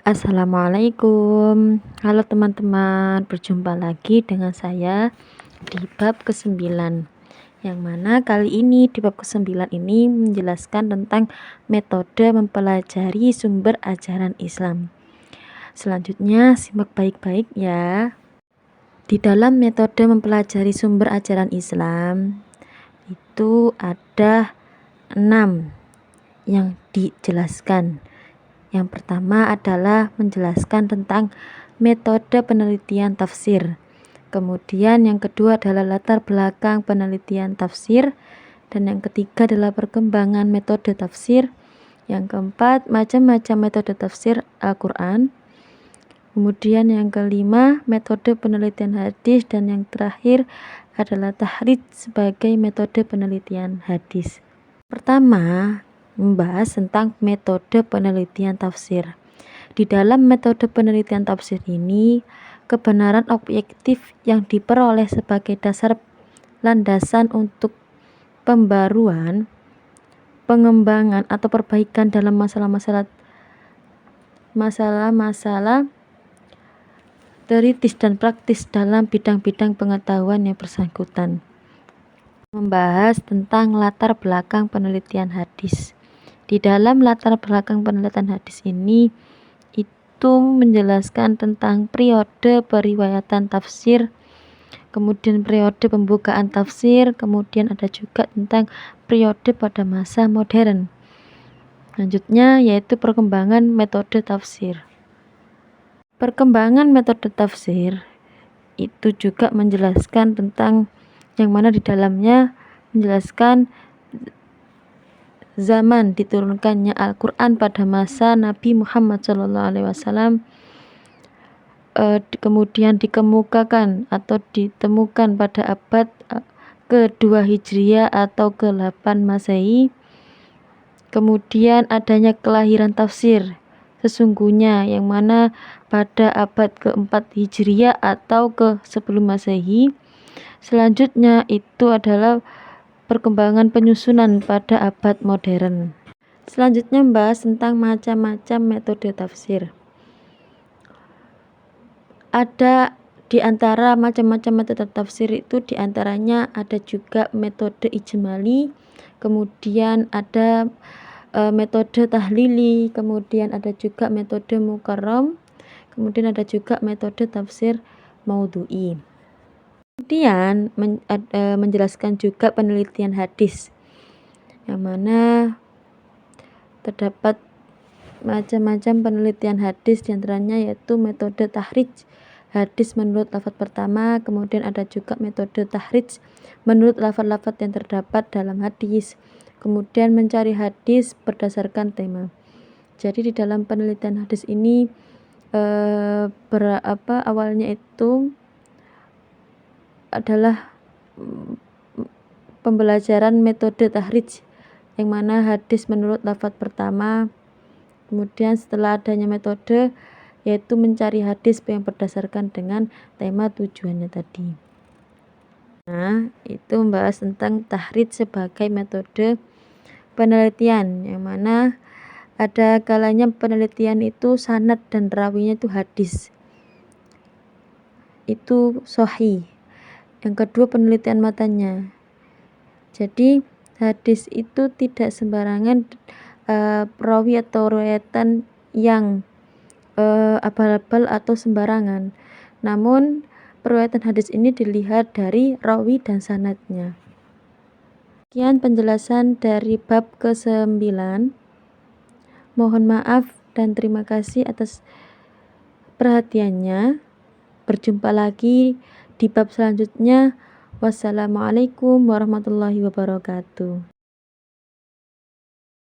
Assalamualaikum. Halo teman-teman, berjumpa lagi dengan saya di bab ke-9. Yang mana kali ini di bab ke-9 ini menjelaskan tentang metode mempelajari sumber ajaran Islam. Selanjutnya simak baik-baik ya. Di dalam metode mempelajari sumber ajaran Islam itu ada 6 yang dijelaskan. Yang pertama adalah menjelaskan tentang metode penelitian tafsir. Kemudian yang kedua adalah latar belakang penelitian tafsir. Dan yang ketiga adalah perkembangan metode tafsir. Yang keempat, macam-macam metode tafsir Al-Quran. Kemudian yang kelima, metode penelitian hadis. Dan yang terakhir adalah tahrij sebagai metode penelitian hadis. Pertama, membahas tentang metode penelitian tafsir. Di dalam metode penelitian tafsir ini, kebenaran objektif yang diperoleh sebagai dasar landasan untuk pembaruan, pengembangan atau perbaikan dalam masalah-masalah teoritis dan praktis dalam bidang-bidang pengetahuan yang bersangkutan. Membahas tentang latar belakang penelitian hadis. Di dalam latar belakang penelitian hadis ini itu menjelaskan tentang periode periwayatan tafsir, kemudian periode pembukaan tafsir, kemudian ada juga tentang periode pada masa modern. Selanjutnya yaitu perkembangan metode tafsir. Perkembangan metode tafsir itu juga menjelaskan tentang yang mana di dalamnya menjelaskan zaman diturunkannya Al-Quran pada masa Nabi Muhammad SAW, kemudian dikemukakan atau ditemukan pada abad ke-2 Hijriah atau ke-8 Masehi. Kemudian adanya kelahiran tafsir sesungguhnya yang mana pada abad ke-4 Hijriah atau ke-10 Masehi. Selanjutnya itu adalah perkembangan penyusunan pada abad modern. Selanjutnya membahas tentang macam-macam metode tafsir. Ada di antara macam-macam metode tafsir itu diantaranya ada juga metode ijmali, kemudian ada metode tahlili, kemudian ada juga metode mukarram, kemudian ada juga metode tafsir maudhu'i. Kemudian menjelaskan juga penelitian hadis, yang mana terdapat macam-macam penelitian hadis, diantaranya yaitu metode tahrij hadis menurut lafaz pertama, kemudian ada juga metode tahrij menurut lafaz-lafaz yang terdapat dalam hadis, kemudian mencari hadis berdasarkan tema. Jadi di dalam penelitian hadis ini awalnya itu adalah pembelajaran metode tahrij, yang mana hadis menurut lafaz pertama, kemudian setelah adanya metode yaitu mencari hadis yang berdasarkan dengan tema tujuannya tadi. Nah, itu membahas tentang tahrij sebagai metode penelitian, yang mana ada kalanya penelitian itu sanad dan rawinya itu hadis itu sahih. Yang kedua penelitian matanya. Jadi hadis itu tidak sembarangan perawi atau riwayatan yang abal-abal atau sembarangan. Namun periwayatan hadis ini dilihat dari rawi dan sanadnya. Sekian penjelasan dari bab ke-9. Mohon maaf dan terima kasih atas perhatiannya. Berjumpa lagi di bab selanjutnya. Wassalamualaikum warahmatullahi wabarakatuh.